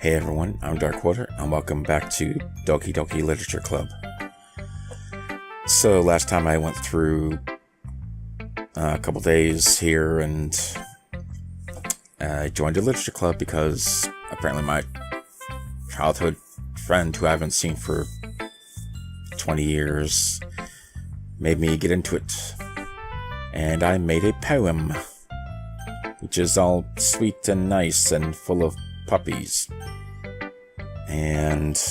Hey everyone, I'm Darkwater, and welcome back to Doki Doki Literature Club. So last time I went through a couple days here, and I joined a literature club because apparently my childhood friend, who I haven't seen for 20 years, made me get into it. And I made a poem, which is all sweet and nice and full of puppies. And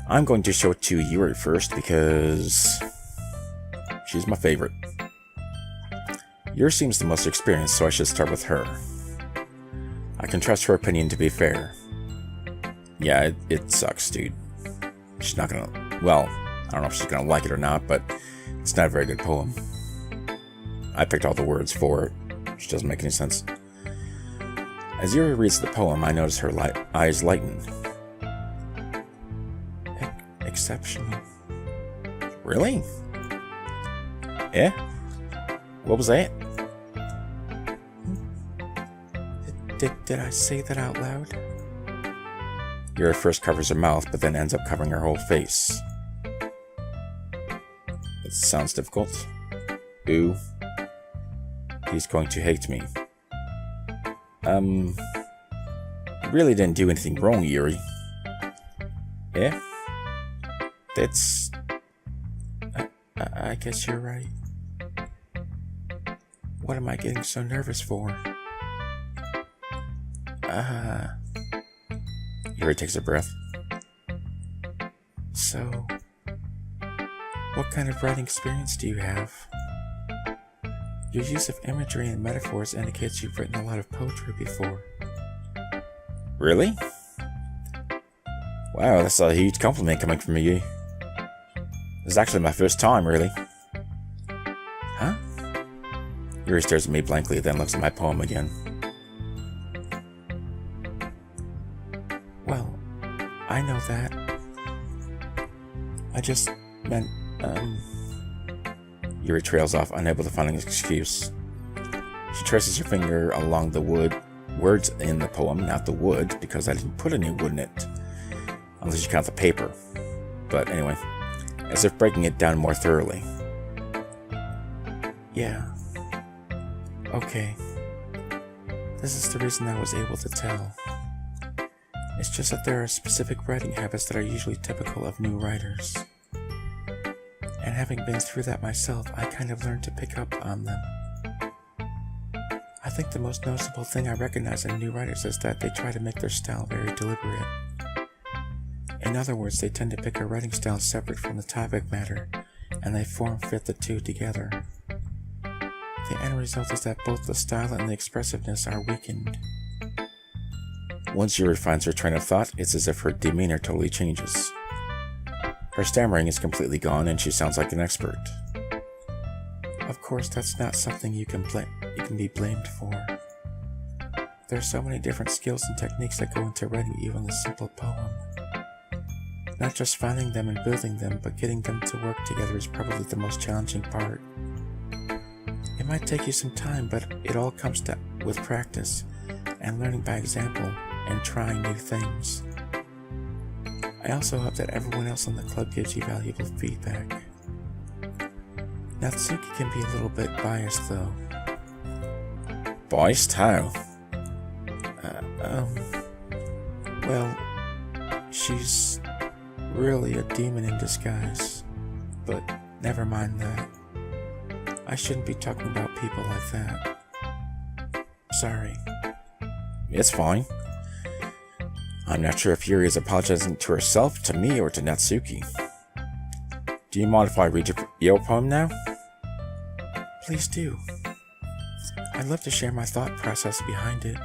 I'm going to show it to Yuri first because she's my favorite. Yuri seems the most experienced, so I should start with her. I can trust her opinion to be fair. Yeah, it sucks, dude. She's not gonna... Well, I don't know if she's gonna like it or not, but it's not a very good poem. I picked all the words for it, which doesn't make any sense. As Yuri reads the poem, I notice her eyes lighten. Exceptional. Really? Yeah? What was that? Did I say that out loud? Yuri first covers her mouth, but then ends up covering her whole face. It sounds difficult. Ooh. He's going to hate me. You really didn't do anything wrong, Yuri. Yeah? That's... I guess you're right. What am I getting so nervous for? Yuri takes a breath. So, what kind of writing experience do you have? Your use of imagery and metaphors indicates you've written a lot of poetry before. Really? Wow, that's a huge compliment coming from you. This is actually my first time, really. Huh? Yuri stares at me blankly, then looks at my poem again. Well, I know that. I just meant, Yuri trails off, unable to find an excuse. She traces her finger along the words in the poem, not the wood, because I didn't put any wood in it. Unless you count the paper. But anyway, as if breaking it down more thoroughly. Yeah. Okay. This is the reason I was able to tell. It's just that there are specific writing habits that are usually typical of new writers. And having been through that myself, I kind of learned to pick up on them. I think the most noticeable thing I recognize in new writers is that they try to make their style very deliberate. In other words, they tend to pick a writing style separate from the topic matter, and they form-fit the two together. The end result is that both the style and the expressiveness are weakened. Once Yuri finds her train of thought, it's as if her demeanor totally changes. Her stammering is completely gone, and she sounds like an expert. Of course, that's not something you can be blamed for. There are so many different skills and techniques that go into writing even a simple poem. Not just finding them and building them, but getting them to work together is probably the most challenging part. It might take you some time, but it all comes with practice and learning by example and trying new things. I also hope that everyone else in the club gives you valuable feedback. Natsuki can be a little bit biased, though. Biased? How? Well, she's really a demon in disguise. But never mind that. I shouldn't be talking about people like that. Sorry. It's fine. I'm not sure if Yuri is apologizing to herself, to me, or to Natsuki. Do you mind if I read your poem now? Please do. I'd love to share my thought process behind it.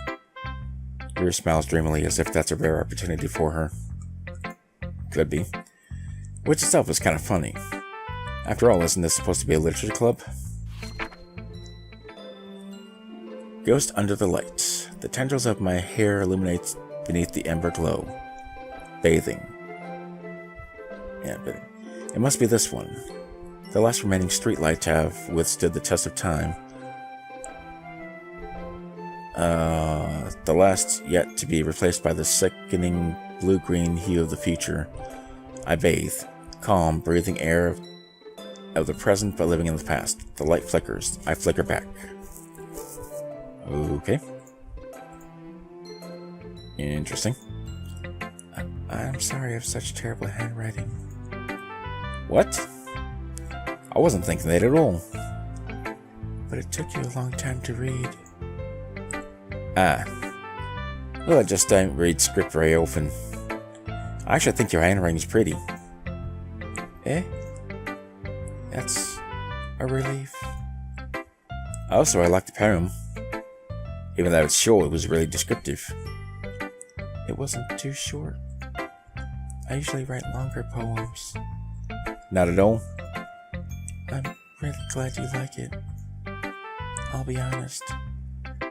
Yuri smiles dreamily as if that's a rare opportunity for her. Could be. Which itself is kind of funny. After all, isn't this supposed to be a literature club? Ghost under the light. The tendrils of my hair illuminate beneath the ember glow. Bathing. Yeah, but it must be this one. The last remaining streetlights have withstood the test of time. The last yet to be replaced by the sickening blue-green hue of the future. I bathe, calm, breathing air of the present but living in the past. The light flickers. I flicker back. Okay. Interesting. I'm sorry I have such terrible handwriting. What? I wasn't thinking that at all. But it took you a long time to read. Well, I just don't read script very often. I actually think your handwriting is pretty. Eh? That's a relief. Also, I like the poem. Even though it's short, it was really descriptive. It wasn't too short. I usually write longer poems. Not at all. I'm really glad you like it. I'll be honest.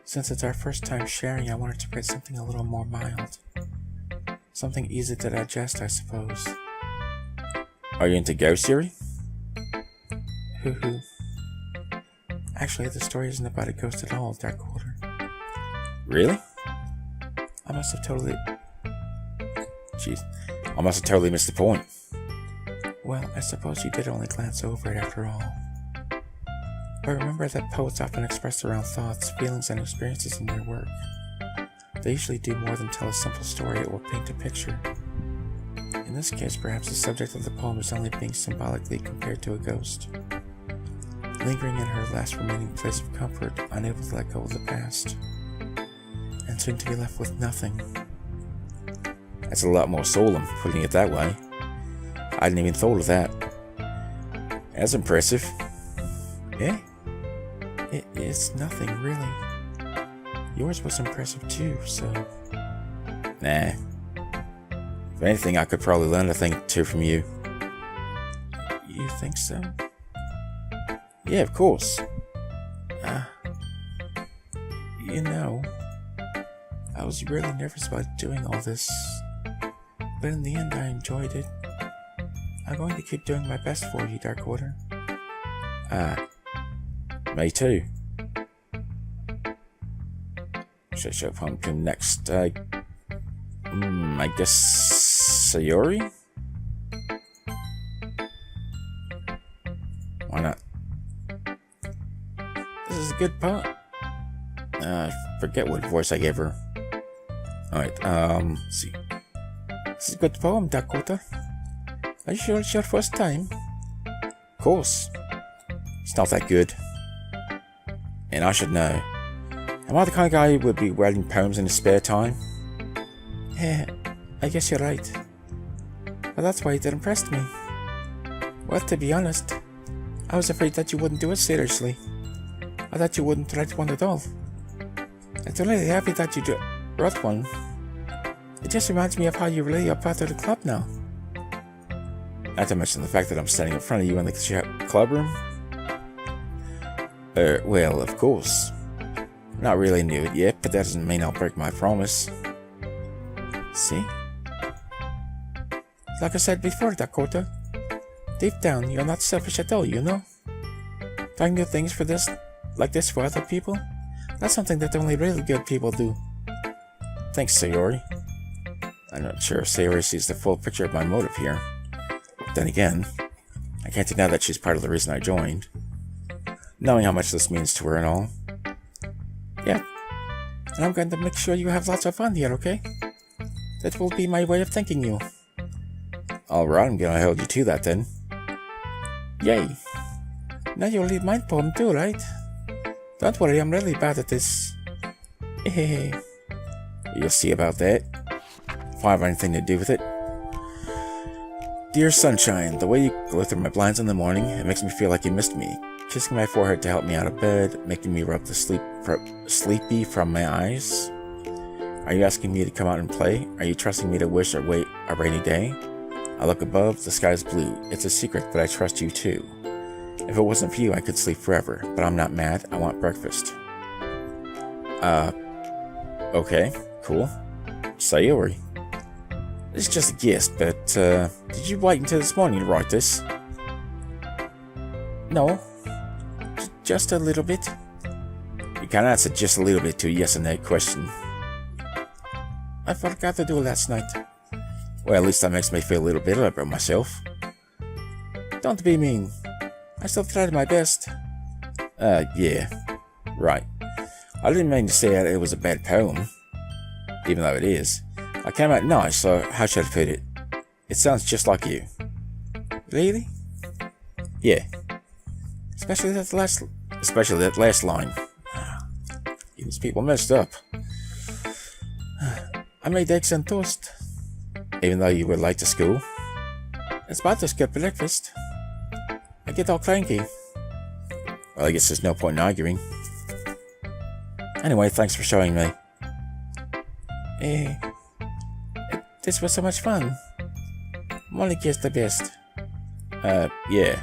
Since it's our first time sharing, I wanted to write something a little more mild. Something easy to digest, I suppose. Are you into ghosts, Yuri? Hoo-hoo. Actually, the story isn't about a ghost at all, Dark Quarter. Really? I must have totally missed the point. Well, I suppose you did only glance over it after all. But remember that poets often express their own thoughts, feelings, and experiences in their work. They usually do more than tell a simple story or paint a picture. In this case, perhaps the subject of the poem is only being symbolically compared to a ghost, lingering in her last remaining place of comfort, unable to let go of the past, and soon to be left with nothing. That's a lot more solemn, putting it that way. I hadn't even thought of that. That's impressive. Eh? It's nothing, really. Yours was impressive too, so... Nah. If anything, I could probably learn a thing or two from you. You think so? Yeah, of course. You know, I was really nervous about doing all this, but in the end I enjoyed it. I'm going to keep doing my best for you, Dark Order. Me too. Should pumpkin next. I guess Sayori? Why not? This is a good part. I forget what voice I gave her. Alright, let's see. This is a good poem, Dakota. Are you sure it's your first time? Of course. It's not that good. And I should know. Am I the kind of guy who would be writing poems in his spare time? Yeah, I guess you're right. But that's why it impressed me. Well, to be honest, I was afraid that you wouldn't do it seriously. Or that you wouldn't write one at all. I'm really happy that you wrote one. It just reminds me of how you really are part of the club now. Not to mention the fact that I'm standing in front of you in the club room. Well, of course. Not really knew it yet, but that doesn't mean I'll break my promise. See? Like I said before, Dakota. Deep down, you're not selfish at all, you know? Trying new things for this, like this for other people? That's something that only really good people do. Thanks, Sayori. I'm not sure if Sayori sees the full picture of my motive here. Then again, I can't deny that she's part of the reason I joined. Knowing how much this means to her and all. Yeah. And I'm going to make sure you have lots of fun here, okay? That will be my way of thanking you. Alright, I'm gonna hold you to that then. Yay. Now you'll read my poem too, right? Don't worry, I'm really bad at this. Hey. You'll see about that. If I have anything to do with it. Dear sunshine, the way you glow through my blinds in the morning, it makes me feel like you missed me. Kissing my forehead to help me out of bed, making me rub the sleepy from my eyes. Are you asking me to come out and play? Are you trusting me to wish or wait a rainy day? I look above, the sky's blue. It's a secret, but I trust you too. If it wasn't for you, I could sleep forever, but I'm not mad. I want breakfast. Okay, cool. Sayori. This is just a guess, but, did you wait until this morning to write this? No. Just a little bit. You can answer just a little bit to a yes or no question. I forgot to do it last night. Well, at least that makes me feel a little better about myself. Don't be mean. I still tried my best. Yeah. Right. I didn't mean to say that it was a bad poem. Even though it is. I came out nice, so how should I put it? It sounds just like you. Really? Yeah. Especially that last line. These people messed up. I made eggs and toast. Even though you were late to school. It's about to skip breakfast. I get all cranky. Well, I guess there's no point in arguing. Anyway, thanks for showing me. This was so much fun. Molly gets the best. Yeah.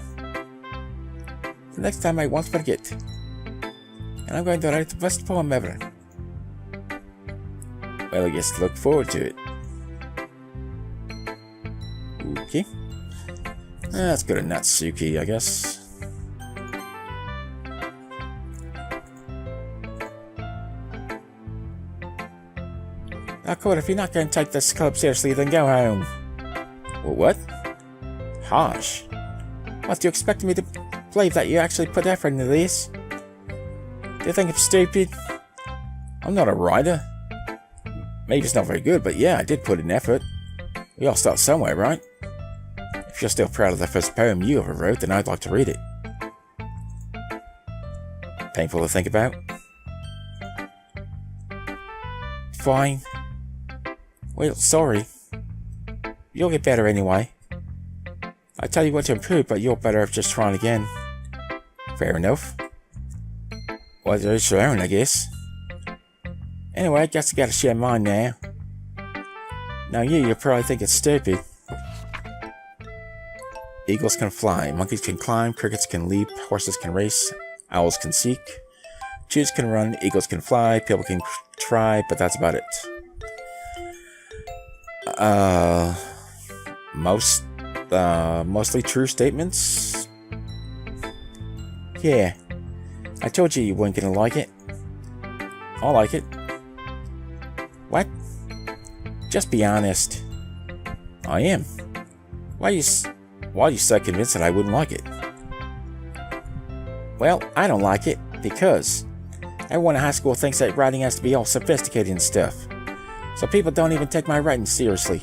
The next time I won't forget. And I'm going to write the best poem ever. Well, I guess look forward to it. Okay. Let's go to Natsuki, I guess. Cool, if you're not going to take this club seriously, then go home. Well, what? Harsh. What, do you expect me to believe that you actually put effort into this? Do you think I'm stupid? I'm not a writer. Maybe it's not very good, but yeah, I did put in effort. We all start somewhere, right? If you're still proud of the first poem you ever wrote, then I'd like to read it. Painful to think about? Fine. Well, sorry. You'll get better anyway. I tell you what to improve, but you're better off just trying again. Fair enough. Well, there's your own, I guess. Anyway, I guess I gotta share mine now. Now you probably think it's stupid. Eagles can fly, monkeys can climb, crickets can leap, horses can race, owls can seek, cheetahs can run, eagles can fly, people can try, but that's about it. Mostly true statements? Yeah. I told you weren't gonna like it. I'll like it. What? Just be honest. I am. Why are you so convinced that I wouldn't like it? Well, I don't like it because everyone in high school thinks that writing has to be all sophisticated and stuff. So people don't even take my writing seriously.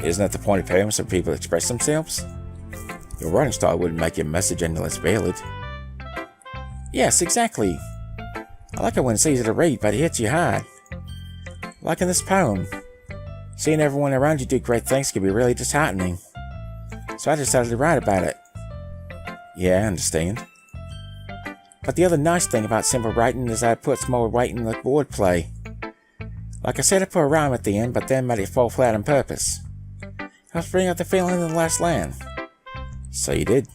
Isn't that the point of poems for people to express themselves? Your writing style wouldn't make your message any less valid. Yes, exactly. I like it when it's easy to read, but it hits you hard. Like in this poem. Seeing everyone around you do great things can be really disheartening. So I decided to write about it. Yeah, I understand. But the other nice thing about simple writing is that it puts more weight in the wordplay. Like I said, I put a rhyme at the end, but then made it fall flat on purpose. Helps bring out the feeling in the last line. So you did.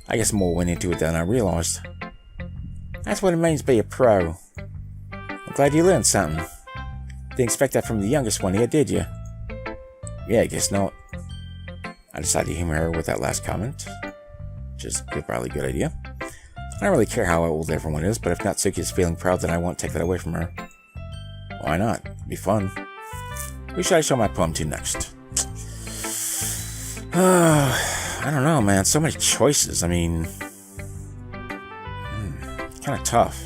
I guess more went into it than I realized. That's what it means to be a pro. I'm glad you learned something. Didn't expect that from the youngest one here, did you? Yeah, I guess not. I decided to humor her with that last comment. Which is probably a good idea. I don't really care how old everyone is, but if Natsuki is feeling proud, then I won't take that away from her. Why not? It'd be fun. Who should I show my poem to next? I don't know, man. So many choices. I mean, kind of tough.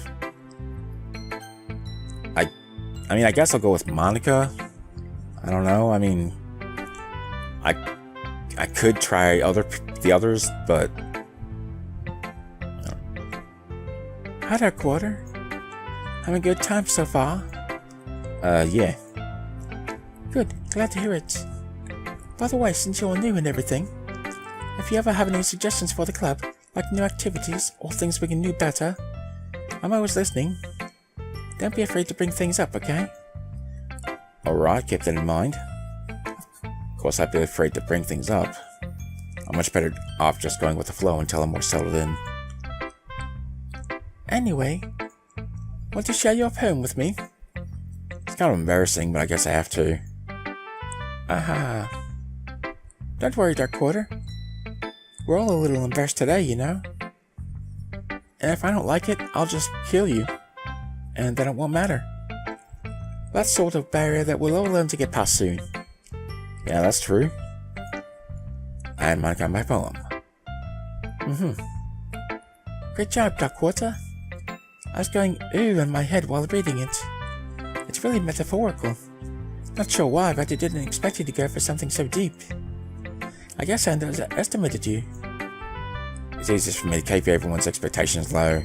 I guess I'll go with Monica. I don't know. I mean, I could try the others, but hi there, Quarter. Having a good time so far? Yeah. Good. Glad to hear it. By the way, since you're new and everything, if you ever have any suggestions for the club, like new activities or things we can do better, I'm always listening. Don't be afraid to bring things up, okay? Alright, keep that in mind. Of course, I'd be afraid to bring things up. I'm much better off just going with the flow until I'm more settled in. Anyway, want to share your poem with me? It's kind of embarrassing, but I guess I have to. Aha. Don't worry, Dark Quarter. We're all a little embarrassed today, you know. and if I don't like it, I'll just kill you. And then it won't matter. That's sort of barrier that we'll all learn to get past soon. Yeah, that's true. And might got my poem. Great job, Duckwater. I was going ooh in my head while reading it. It's really metaphorical. Not sure why, but I didn't expect you to go for something so deep. I guess I underestimated you. It's easiest for me to keep everyone's expectations low.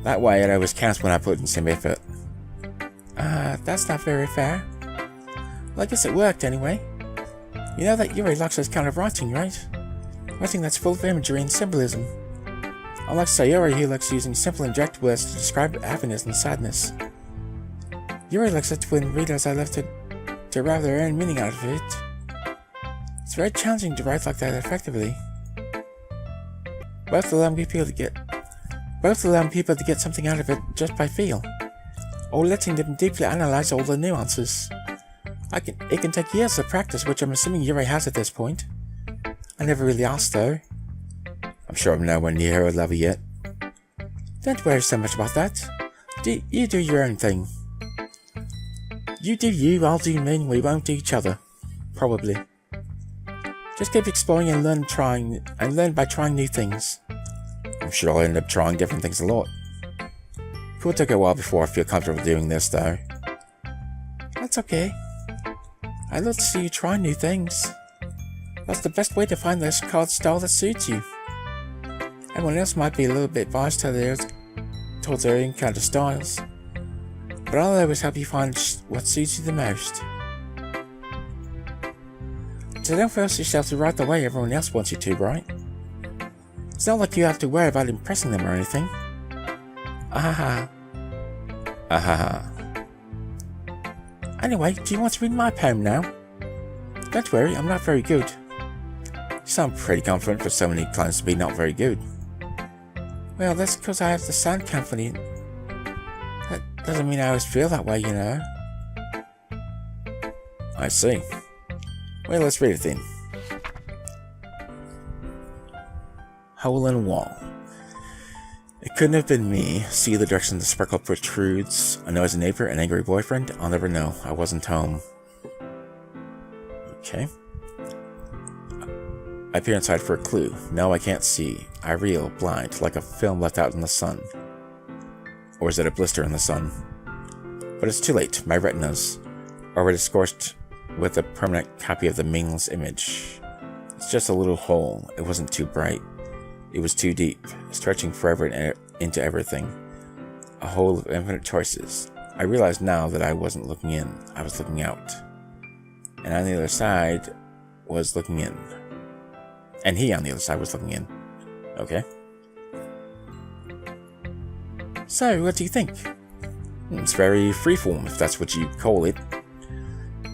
That way it always counts when I put in some effort. That's not very fair. Well, I guess it worked anyway. You know that Yuri likes this kind of writing, right? Writing that's full of imagery and symbolism. Unlike Sayori, who likes using simple and direct words to describe happiness and sadness. Yuri likes it when readers are left to derive their own meaning out of it. It's very challenging to write like that effectively. Both allowing people to get something out of it just by feel, or letting them deeply analyze all the nuances. It can take years of practice, which I'm assuming Yuri has at this point. I never really asked though. I'm sure I'm nowhere near her level yet. Don't worry so much about that. You do your own thing. You do you, I'll do me, and we won't do each other. Probably. Just keep exploring and learn by trying new things. I'm sure I'll end up trying different things a lot. It will take a while before I feel comfortable doing this though. That's okay. I'd love to see you try new things. That's the best way to find this card style that suits you. Everyone else might be a little bit biased towards their own kind of styles, but I'll always help you find what suits you the most. So don't force yourself to write the way everyone else wants you to, right? It's not like you have to worry about impressing them or anything. Ahaha. Anyway, do you want to read my poem now? Don't worry, I'm not very good. You sound pretty confident for someone who claims to be not very good. Well, that's because I have the sound company. That doesn't mean I always feel that way, you know. I see. Well, let's read it then. Hole in Wall. It couldn't have been me. See the direction the sparkle protrudes. A noisy neighbor, an angry boyfriend. I'll never know. I wasn't home. Okay. I peer inside for a clue. No, I can't see. I reel, blind, like a film left out in the sun. Or is it a blister in the sun? But it's too late. My retina's already scorched with a permanent copy of the meaningless image. It's just a little hole. It wasn't too bright. It was too deep, stretching forever into everything. A hole of infinite choices. I realized now that I wasn't looking in. I was looking out. And on the other side was looking in. And he on the other side was looking in. Okay. So, what do you think? It's very freeform, if that's what you call it.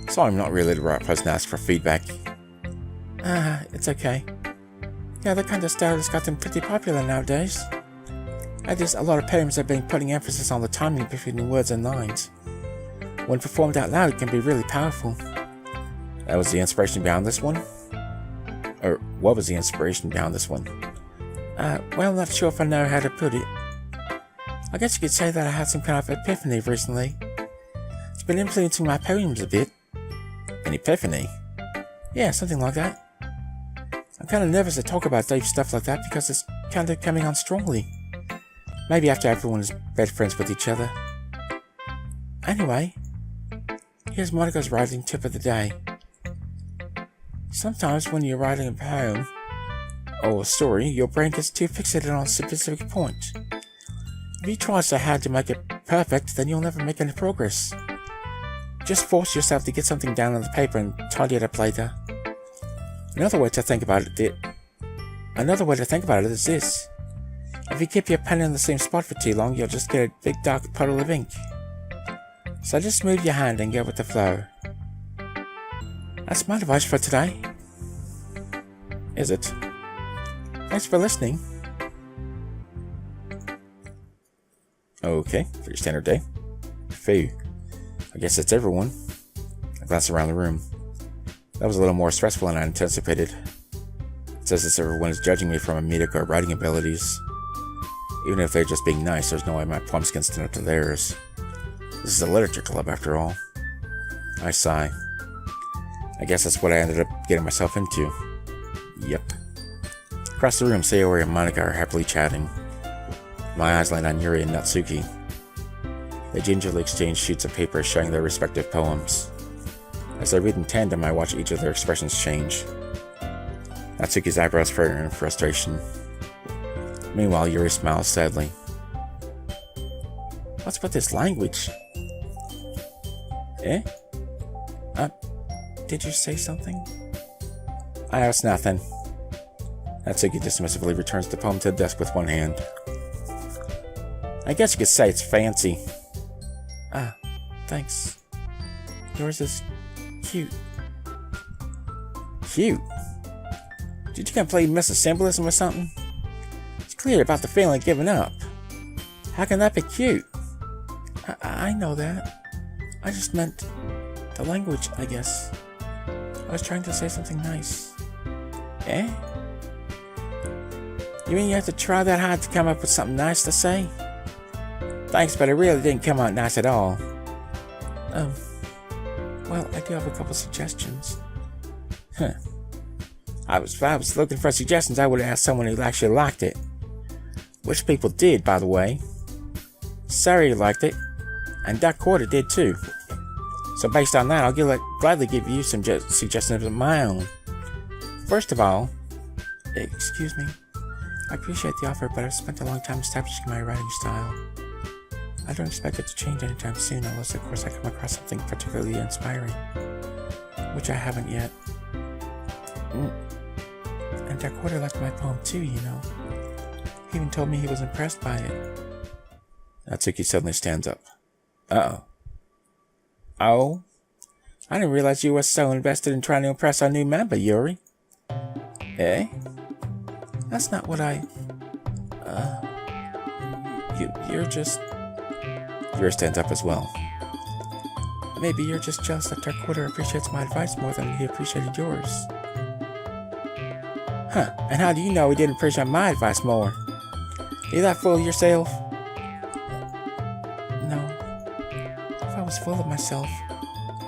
So I'm not really the right person to ask for feedback. It's okay. Yeah, that kind of style has gotten pretty popular nowadays. A lot of poems have been putting emphasis on the timing between words and lines. When performed out loud, it can be really powerful. That was the inspiration behind this one? Or what was the inspiration behind this one? Well, I'm not sure if I know how to put it. I guess you could say that I had some kind of epiphany recently. It's been influencing my poems a bit. An epiphany? Yeah, something like that. I'm kind of nervous to talk about deep stuff like that because it's kind of coming on strongly. Maybe after everyone is best friends with each other. Anyway, here's Monica's writing tip of the day. Sometimes when you're writing a poem or a story, your brain gets too fixated on a specific point. If you try so hard to make it perfect, then you'll never make any progress. Just force yourself to get something down on the paper and tidy it up later. Another way to think about it is this. If you keep your pen in the same spot for too long, you'll just get a big dark puddle of ink. So just move your hand and go with the flow. That's my advice for today. Is it? Thanks for listening. Okay, for your standard day. Phew. I guess that's everyone. I glance around the room. That was a little more stressful than I anticipated. It says that everyone is judging me for my mediocre writing abilities. Even if they're just being nice, there's no way my poems can stand up to theirs. This is a literature club, after all. I sigh. I guess that's what I ended up getting myself into. Yep. Across the room, Sayori and Monica are happily chatting. My eyes land on Yuri and Natsuki. They gingerly exchange sheets of paper showing their respective poems. As they read in tandem, I watch each of their expressions change. Natsuki's eyebrows furrow in frustration. Meanwhile, Yuri smiles sadly. What's with this language? Eh? Did you say something? It's nothing. Natsuki dismissively returns the poem to the desk with one hand. I guess you could say it's fancy. Thanks. Yours is cute. Cute? Did you complete misassemblism or something? It's clear about the feeling of giving up. How can that be cute? I know that. I just meant the language, I guess. I was trying to say something nice. Eh? You mean you have to try that hard to come up with something nice to say? Thanks, but it really didn't come out nice at all. Well, I do have a couple suggestions. Huh. If I was looking for suggestions, I would have asked someone who actually liked it. Which people did, by the way. Sari liked it, and Duck Quarter did too. So based on that, I'll gladly give you some suggestions of my own. First of all, excuse me, I appreciate the offer, but I've spent a long time establishing my writing style. I don't expect it to change anytime soon, unless of course I come across something particularly inspiring, which I haven't yet. And Duck Quarter liked my poem too, you know. He even told me he was impressed by it. Natsuki suddenly stands up. Uh-oh. Oh? I didn't realize you were so invested in trying to impress our new member, Yuri. Eh? That's not what you're just... Yuri stands up as well. Maybe you're just jealous that Dark Quarter appreciates my advice more than he appreciated yours. Huh, and how do you know he didn't appreciate my advice more? You that full of yourself? No. If I was full of myself,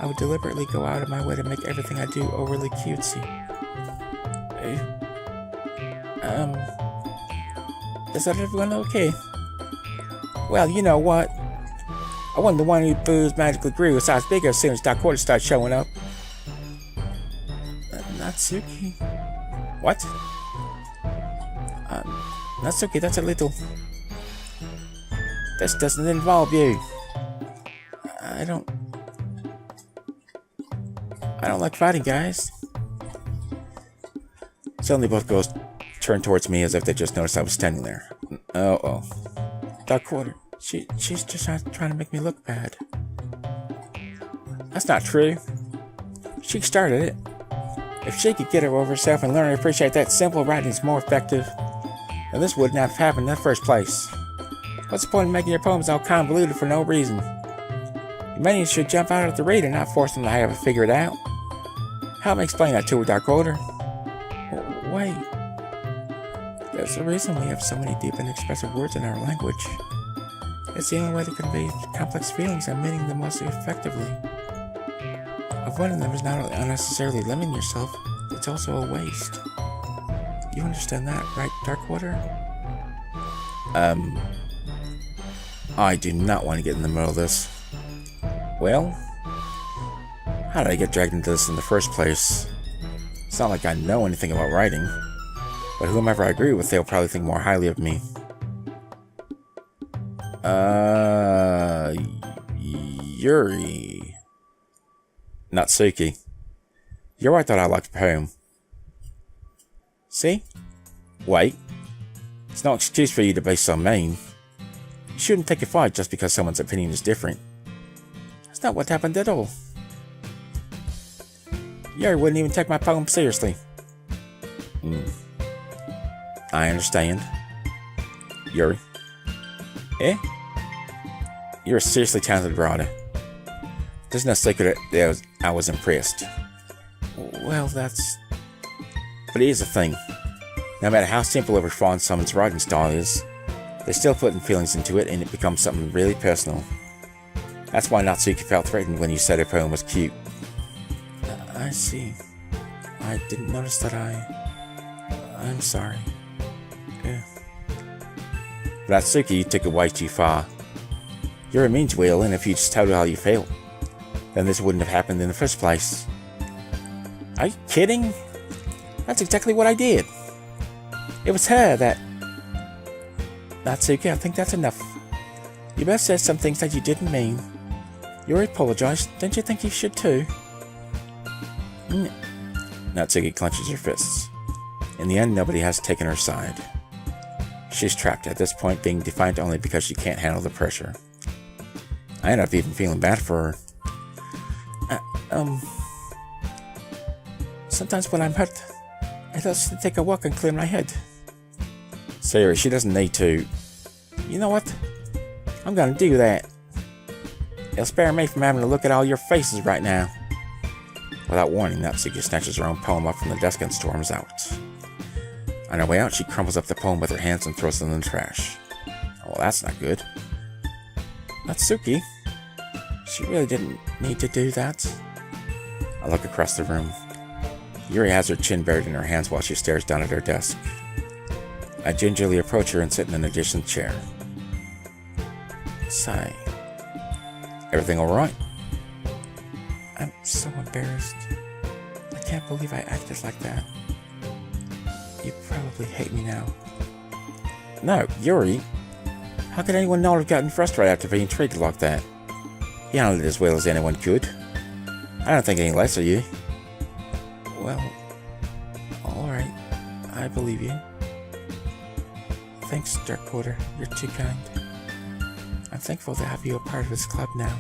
I would deliberately go out of my way to make everything I do overly cutesy. Is that everyone okay? Well, you know what? I wasn't the one who booze magically grew a size bigger as soon as Dark Quarter started showing up. Natsuki? What? Natsuki, that's a little... This doesn't involve you. I don't like fighting, guys. Suddenly both girls turned towards me as if they just noticed I was standing there. Oh. Dark Quarter. She's just trying to make me look bad. That's not true. She started it. If she could get her over herself and learn to appreciate that simple writing is more effective, then this would not have happened in the first place. What's the point of making your poems all convoluted for no reason? The many should jump out at the reader, not force them to have it figured out. Help me explain that to her, Dark Quarter. Wait. There's a reason we have so many deep and expressive words in our language. It's the only way to convey complex feelings and meaning them most effectively. Avoiding them is not only unnecessarily limiting yourself, it's also a waste. You understand that, right, Dark Quarter? I do not want to get in the middle of this. Well, how did I get dragged into this in the first place? It's not like I know anything about writing, but whomever I agree with, they'll probably think more highly of me. Yuri. Natsuki. You're right that I liked the poem. See? Wait. It's no excuse for you to be so mean. You shouldn't take a fight just because someone's opinion is different. That's not what happened at all. Yuri wouldn't even take my poem seriously. I understand. Yuri. Eh? You're a seriously talented writer. There's no secret that I was impressed. Well, that's... But here's the thing. No matter how simple or refined someone's writing style is, They still putting feelings into it, and it becomes something really personal. That's why Natsuki felt threatened when you said her poem was cute. I see. I didn't notice that I'm sorry. Yeah. But Natsuki, you took it way too far. You're a mean whale, and if you just told her how you felt, then this wouldn't have happened in the first place. Are you kidding? That's exactly what I did. It was her that... Natsuki, I think that's enough. You both said some things that you didn't mean. Yuri apologized. Don't you think you should too? Natsuki clenches her fists. In the end, nobody has taken her side. She's trapped at this point, being defiant only because she can't handle the pressure. I end up even feeling bad for her. Sometimes when I'm hurt, I just take a walk and clear my head. Sayori, she doesn't need to. You know what? I'm gonna do that. It'll spare me from having to look at all your faces right now. Without warning, Natsuki snatches her own poem up from the desk and storms out. On her way out, she crumbles up the poem with her hands and throws it in the trash. Oh, well, that's not good. Natsuki? She really didn't need to do that. I look across the room. Yuri has her chin buried in her hands while she stares down at her desk. I gingerly approach her and sit in an adjacent chair. Sigh. Everything alright? I'm so embarrassed. I can't believe I acted like that. You probably hate me now. No, Yuri. How could anyone not have gotten frustrated after being treated like that? He handled it as well as anyone could. I don't think any less of you. Well, alright. I believe you. Thanks, Dark Porter. You're too kind. I'm thankful to have you a part of this club now.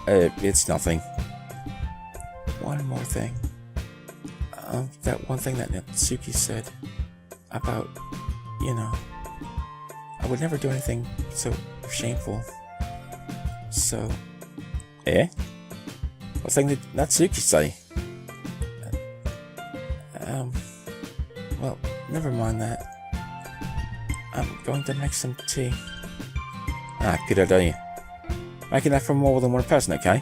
It's nothing. One more thing. That one thing that Natsuki said about, I would never do anything so shameful. So... What thing did Natsuki say? Well, never mind that. I'm going to make some tea. Good idea. Making that for more than one person, okay?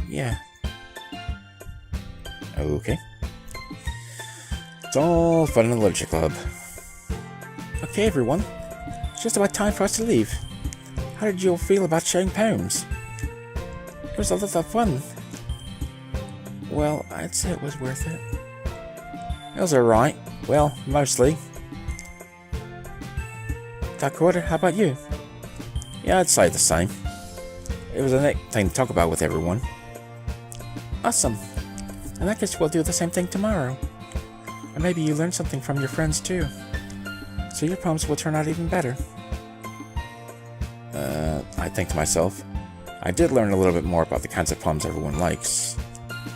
Yeah. Okay. It's all fun in the literature club. Okay, everyone. It's just about time for us to leave. How did you all feel about sharing poems? It was a lot of fun. Well, I'd say it was worth it. It was alright. Well, mostly. Dakota, how about you? Yeah, I'd say the same. It was a neat thing to talk about with everyone. Awesome. And I guess we'll do the same thing tomorrow. And maybe you learn something from your friends too. So your poems will turn out even better. I think to myself, I did learn a little bit more about the kinds of poems everyone likes.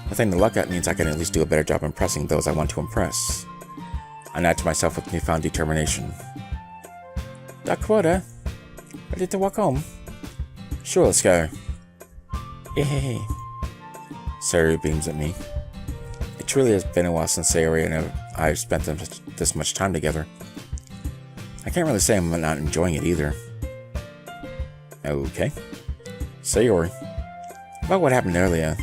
The thing to look at means I can at least do a better job impressing those I want to impress. I nod to myself with newfound determination. Dakota, ready to walk home? Sure, let's go. Hey. Sayori beams at me. It truly has been a while since Sayori and I've spent this much time together. I can't really say I'm not enjoying it either. Okay. Sayori, about what happened earlier.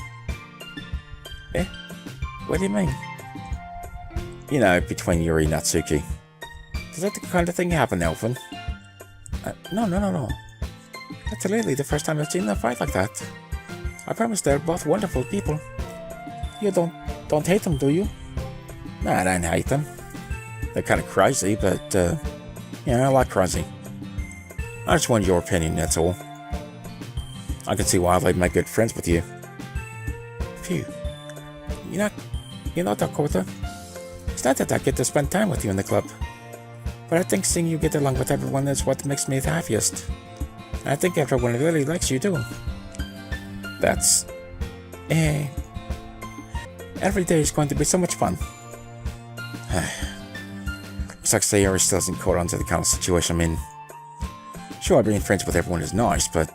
What do you mean? Between Yuri and Natsuki. Is that the kind of thing happen often? No. That's literally the first time I've seen them fight like that. I promise they're both wonderful people. You don't hate them, do you? Nah, I don't hate them. They're kind of crazy, but, I like crazy. I just wanted your opinion, that's all. I can see why they'd make good friends with you. Phew. You know, Dakota, it's not that I get to spend time with you in the club, but I think seeing you get along with everyone is what makes me the happiest. And I think everyone really likes you too. That's... Every day is going to be so much fun. Looks like Sayori still hasn't caught on to the kind of situation I'm in. Sure, being friends with everyone is nice, but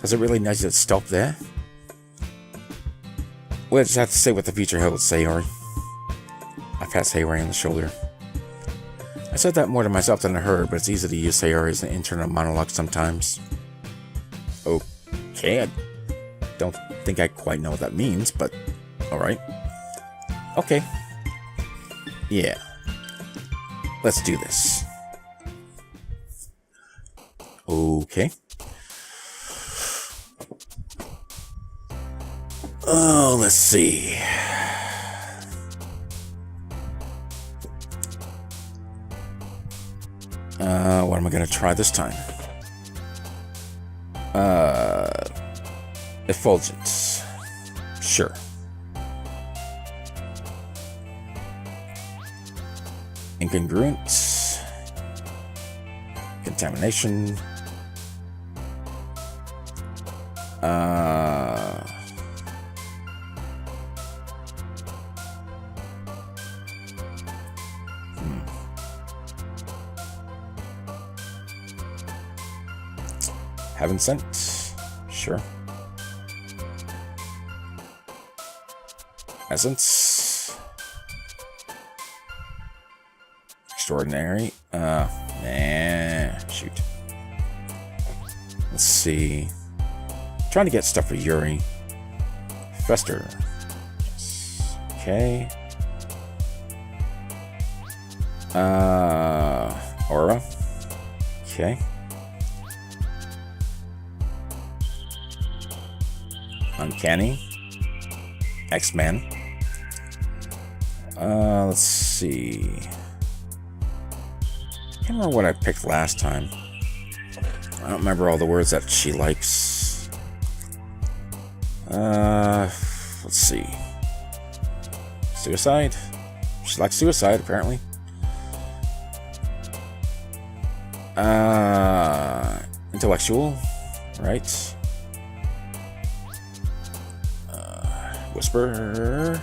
does it really need to stop there? We'll just have to see what the future holds, Sayori. I pat Sayori on the shoulder. I said that more to myself than to her, but it's easy to use Sayori as an internal monologue sometimes. Okay, I don't think I quite know what that means, but alright. Okay. Yeah. Let's do this. Okay. Oh, let's see. What am I gonna try this time? Effulgence. Sure. Incongruence. Contamination. Heaven Sent. Sure. Essence. Extraordinary. Nah. Shoot. Let's see. Trying to get stuff for Yuri. Fester. Yes. Okay. Aura. Okay. Uncanny. X-Men. Let's see. Can't remember what I picked last time. I don't remember all the words that she likes. Let's see. Suicide? She likes suicide, apparently. Intellectual, right? Whisper.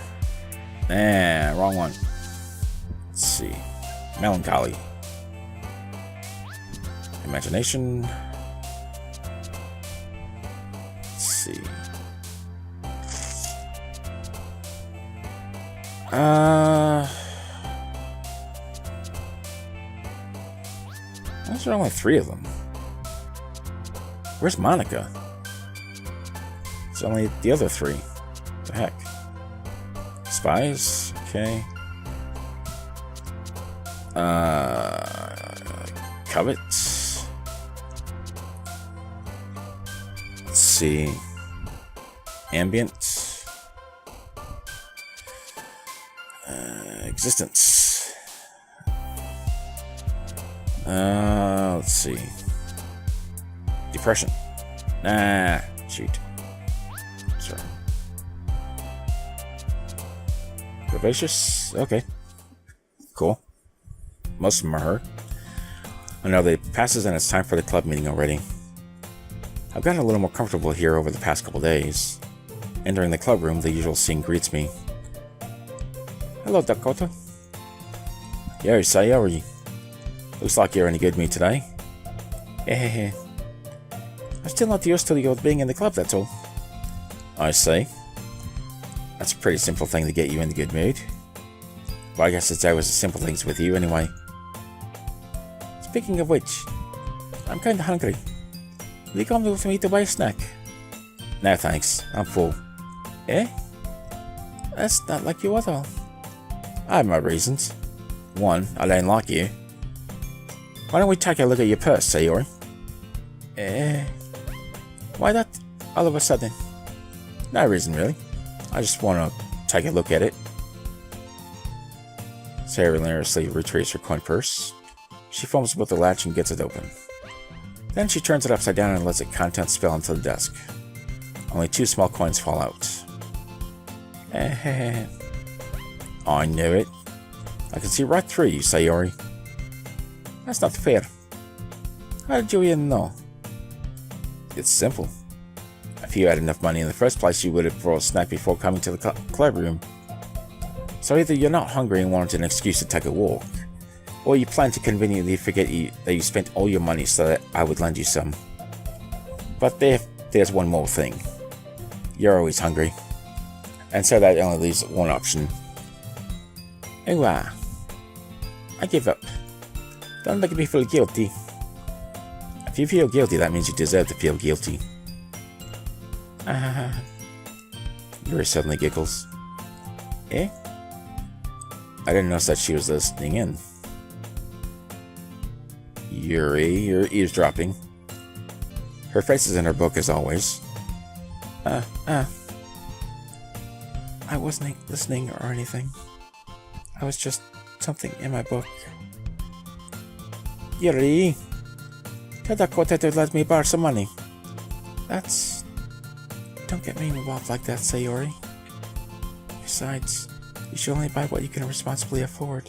Nah, wrong one. Let's see. Melancholy. Imagination. Let's see. Those are only 3 of them. Where's Monica? It's only the other 3. What the heck? Spies? Okay. Covet. Let's see. Ambient. Existence. Let's see. Depression. Nah, shoot. Sorry. Vivacious? Okay. Cool. Most of them are her. I know the passes and it's time for the club meeting already. I've gotten a little more comfortable here over the past couple days. Entering the club room, the usual scene greets me. Hello, Dakota. Yo, Sayori. Looks like you're in a good mood today. Hehehe. I'm still not used to the old being in the club, that's all. I see. That's a pretty simple thing to get you in a good mood. Well, I guess it's always the simple things with you anyway. Speaking of which, I'm kinda hungry. Will you come with me to buy a snack? No thanks, I'm full. Eh? That's not like you at all. I have my reasons. One, I don't like you. Why don't we take a look at your purse, Sayori? Why that all of a sudden? No reason really. I just want to take a look at it. Sayori nervously retrieves her coin purse. She fumbles with the latch and gets it open. Then she turns it upside down and lets its contents spill onto the desk. Only 2 small coins fall out. I knew it. I can see right through you, Sayori. That's not fair. How did you even know? It's simple. If you had enough money in the first place, you would have brought a snack before coming to the club room. So either you're not hungry and wanted an excuse to take a walk, or you plan to conveniently forget that you spent all your money so that I would lend you some. But there's one more thing. You're always hungry. And so that only leaves one option. Anyway, I give up. Don't make me feel guilty. If you feel guilty, that means you deserve to feel guilty. Yuri suddenly giggles. Eh? I didn't notice that she was listening in. Yuri, you're eavesdropping. Her face is in her book as always. I wasn't listening or anything. I was just something in my book. Yuri, tell Dakota to let me borrow some money. That's... Don't get me involved like that, Sayori. Besides, you should only buy what you can responsibly afford.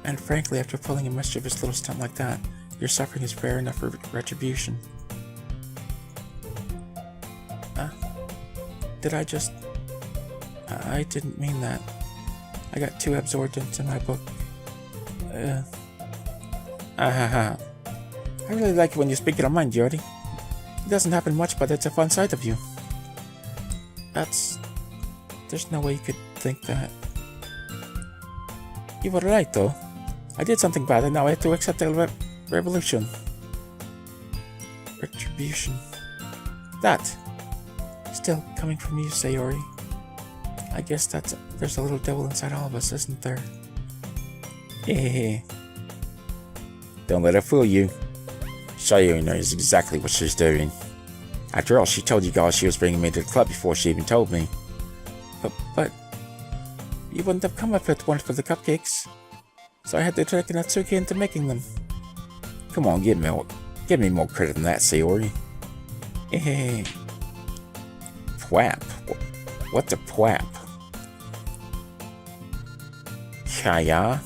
And frankly, after pulling a mischievous little stunt like that, your suffering is fair enough for retribution. Did I just... I didn't mean that. I got too absorbed into my book. I really like it when you speak your mind, Yuri. It doesn't happen much, but it's a fun side of you. There's no way you could think that. You were right, though. I did something bad, and now I have to accept the revolution. Retribution. That. Still coming from you, Sayori. I guess there's a little devil inside all of us, isn't there? Don't let her fool you. Sayori knows exactly what she's doing. After all, she told you guys she was bringing me to the club before she even told me. But you wouldn't have come if it weren't for the cupcakes. So I had to trick Natsuki into making them. Come on, give me more credit than that, Sayori. Pwap. What's a pwap? Kaya?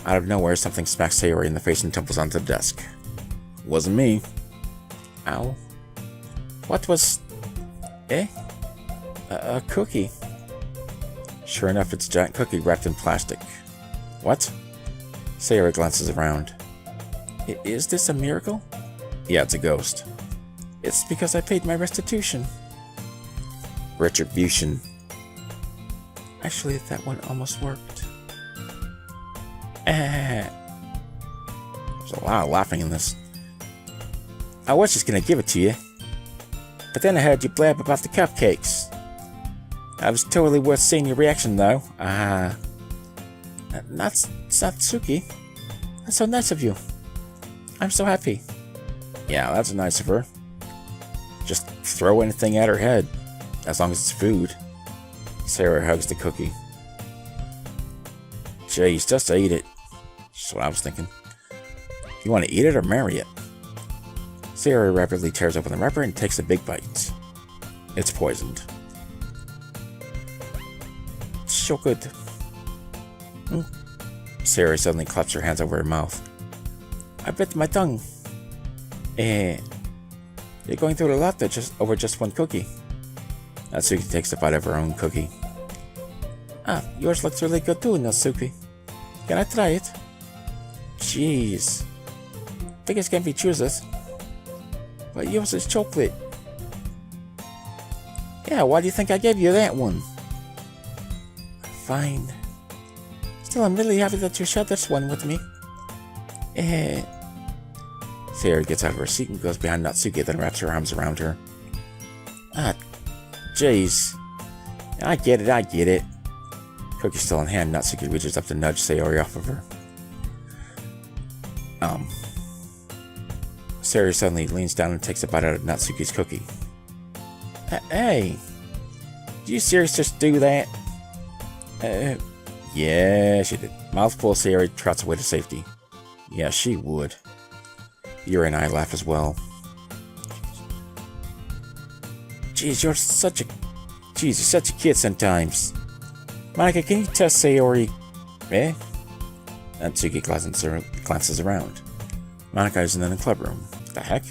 Out of nowhere, something smacks Sayori in the face and tumbles onto the desk. Wasn't me. Ow. What was... A cookie. Sure enough, it's a giant cookie wrapped in plastic. What? Sayori glances around. Is this a miracle? Yeah, it's a ghost. It's because I paid my restitution. Retribution. Actually, that one almost worked. There's a lot of laughing in this. I was just gonna give it to you. But then I heard you blab about the cupcakes. That was totally worth seeing your reaction, though. Natsuki. That's so nice of you. I'm so happy. Yeah, that's nice of her. Just throw anything at her head, as long as it's food. Sarah hugs the cookie. Jeez, just eat it. That's what I was thinking. You want to eat it or marry it? Sarah rapidly tears open the wrapper and takes a big bite. It's poisoned. So good. Sarah suddenly claps her hands over her mouth. I bit my tongue. You're going through a lot there over just one cookie. Natsuki takes a bite of her own cookie. Yours looks really good too, Natsuki. Can I try it? Jeez. Figures can be choosers. But yours is chocolate. Yeah, why do you think I gave you that one? Fine. Still, I'm really happy that you shared this one with me. Sarah gets out of her seat and goes behind Natsuki, then wraps her arms around her. Jeez. I get it. Cookie still in hand, Natsuki reaches up to nudge Sayori off of her. Sayori suddenly leans down and takes a bite out of Natsuki's cookie. Hey! Did you seriously just do that? Yeah, she did. Mouthful, Sayori trots away to safety. Yeah, she would. Yuri and I laugh as well. Jeez, you're such a kid sometimes. Monica, can you test Sayori? Natsuki glances around. Monica isn't in the club room. What the heck?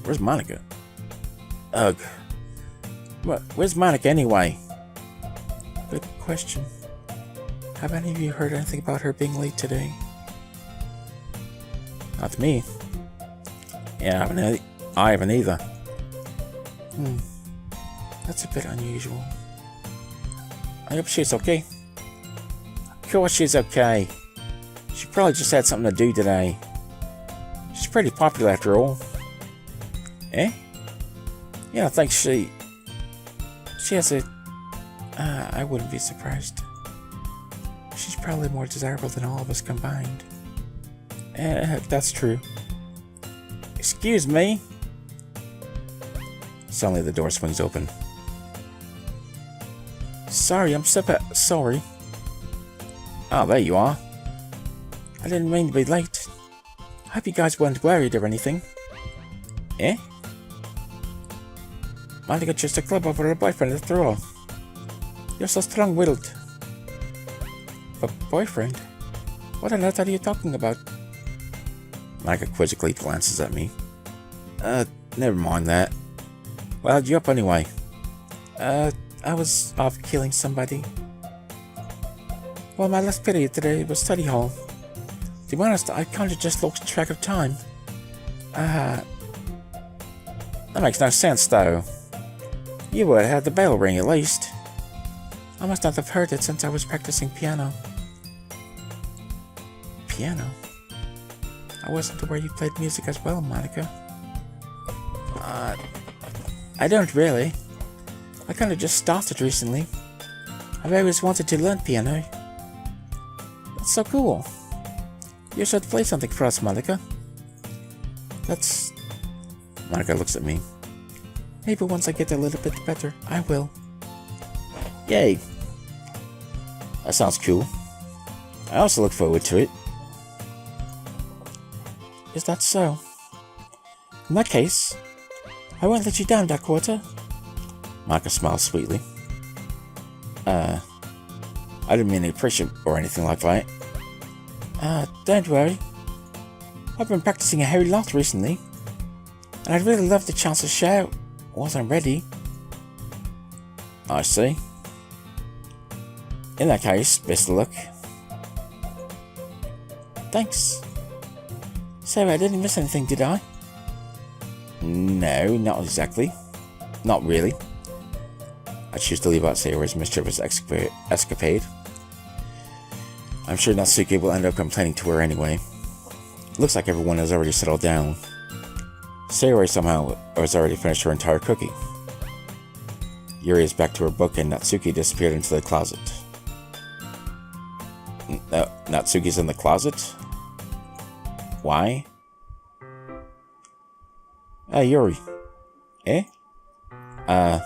Where's Monica? Ugh. Where's Monica anyway? Good question. Have any of you heard anything about her being late today? Not me. Yeah, I haven't either. That's a bit unusual. I hope she's okay. Of course she's okay. She probably just had something to do today. She's pretty popular after all. Eh? Yeah, I think she has a... I wouldn't be surprised. She's probably more desirable than all of us combined. That's true. Excuse me? Suddenly the door swings open. Sorry, I'm sorry. Oh, there you are. I didn't mean to be late. I hope you guys weren't worried or anything. Eh? Monica just a club over her boyfriend after all. You're so strong-willed. But boyfriend? What on earth are you talking about? Monica quizzically glances at me. Never mind that. Well, how'd you up anyway? I was off killing somebody. Well, my last period today was study hall. To be honest, I kinda just lost track of time. That makes no sense, though. You would have had the bell ring, at least. I must not have heard it since I was practicing piano. Piano? I wasn't aware you played music as well, Monica. I don't really. I kinda just started recently. I've always wanted to learn piano. That's so cool. You should play something for us, Monica. Monica looks at me. Maybe once I get a little bit better, I will. Yay! That sounds cool. I also look forward to it. Is that so? In that case, I won't let you down, Dakota. Monica smiles sweetly. I didn't mean to push it or anything like that. Don't worry. I've been practicing a whole lot recently, and I'd really love the chance to share once I'm ready. I see. In that case, best of luck. Thanks. So I didn't miss anything, did I? No, not exactly. Not really. I choose to leave out Sayori's mischievous escapade. I'm sure Natsuki will end up complaining to her anyway. Looks like everyone has already settled down. Sayori somehow has already finished her entire cookie. Yuri is back to her book and Natsuki disappeared into the closet. Natsuki's in the closet? Why? Yuri. Eh? I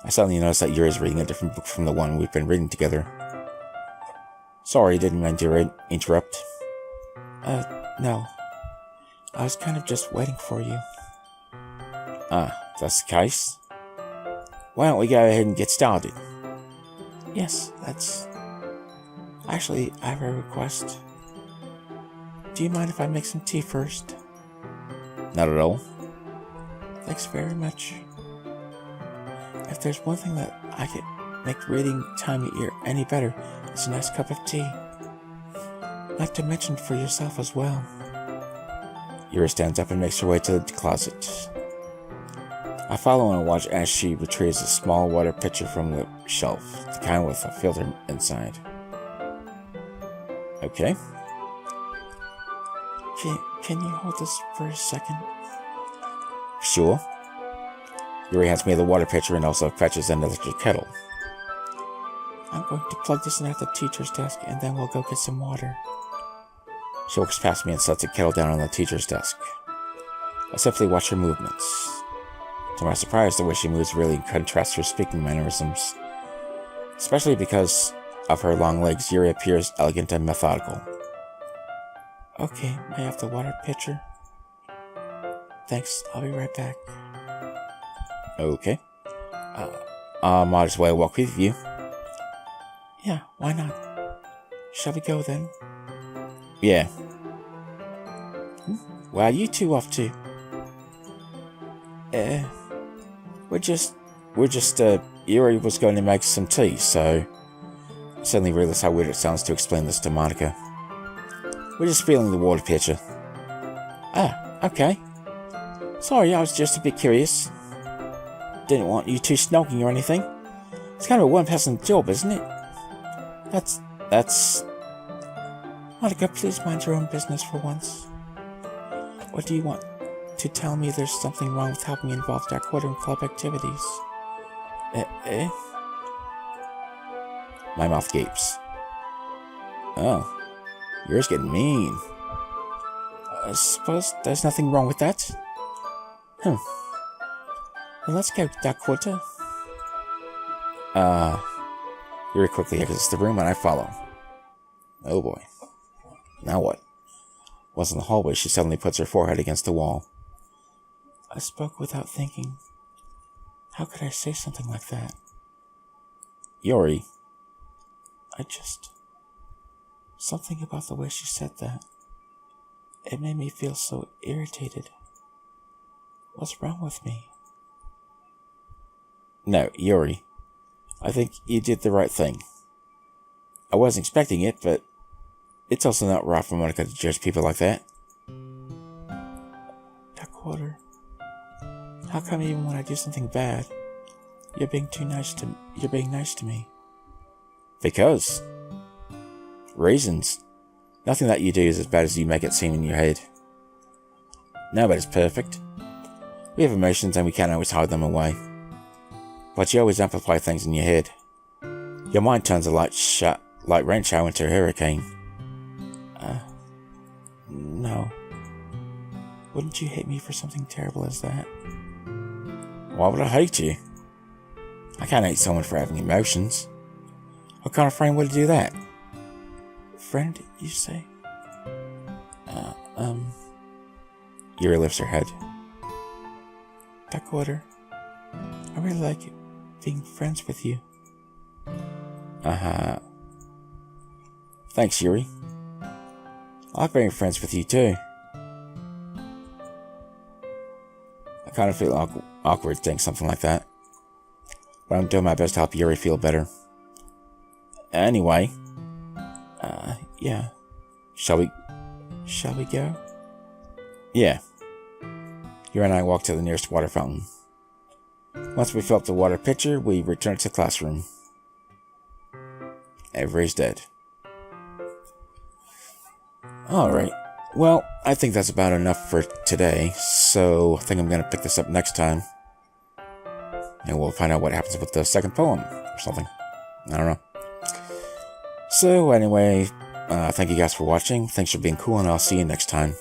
suddenly noticed that Yuri is reading a different book from the one we've been reading together. Sorry, didn't mean to interrupt. No. I was kind of just waiting for you. That's the case? Why don't we go ahead and get started? Yes, that's... Actually, I have a request. Do you mind if I make some tea first? Not at all. Thanks very much. If there's one thing that I could make reading time of year any better, it's a nice cup of tea. I'd like to mention for yourself as well. Yuri stands up and makes her way to the closet. I follow and watch as she retrieves a small water pitcher from the shelf, the kind with a filter inside. Okay. Can you hold this for a second? Sure. Yuri hands me the water pitcher and also fetches an electric kettle. I'm going to plug this in at the teacher's desk and then we'll go get some water. She walks past me and sets the kettle down on the teacher's desk. I simply watch her movements. To my surprise, the way she moves really contrasts her speaking mannerisms. Especially because of her long legs, Yuri appears elegant and methodical. Okay, may I have the water pitcher? Thanks, I'll be right back. Okay. Might as well walk with you. Yeah, why not? Shall we go then? Yeah. Where are you two off to? We're just, Yuri was going to make some tea, so... I suddenly realized how weird it sounds to explain this to Monica. We're just feeling the water pitcher. Ah, okay. Sorry, I was just a bit curious. Didn't want you two snogging or anything. It's kind of a one-person job, isn't it? That's... Monica, please mind your own business for once. Or do you want to tell me there's something wrong with helping me involve Dark Quarter in club activities? My mouth gapes. Oh, yours getting mean. I suppose there's nothing wrong with that. Then let's go, Dark Quarter. Yuri quickly exits the room and I follow. Oh boy. Now what? Once in the hallway, she suddenly puts her forehead against the wall. I spoke without thinking. How could I say something like that? Yuri. Something about the way she said that. It made me feel so irritated. What's wrong with me? No, Yuri. I think you did the right thing. I wasn't expecting it, but it's also not right for Monica to judge people like that. Dark Quarter. How come even when I do something bad, you're being nice to me? Because reasons. Nothing that you do is as bad as you make it seem in your head. Nobody's perfect. We have emotions and we can't always hide them away. But you always amplify things in your head. Your mind turns a light rain shower into a hurricane. No. Wouldn't you hate me for something terrible as that? Why would I hate you? I can't hate someone for having emotions. What kind of friend would do that? Friend, you say? Yuri lifts her head. Dark Quarter, I really like being friends with you. Thanks, Yuri. I like being friends with you too. I kind of feel awkward saying something like that. But I'm doing my best to help Yuri feel better. Anyway. Yeah. Shall we go? Yeah. Yuri and I walk to the nearest water fountain. Once we fill up the water pitcher, we return to the classroom. Everybody's dead. Alright. Well, I think that's about enough for today, so I think I'm going to pick this up next time. And we'll find out what happens with the second poem, or something. I don't know. So, anyway, thank you guys for watching. Thanks for being cool, and I'll see you next time.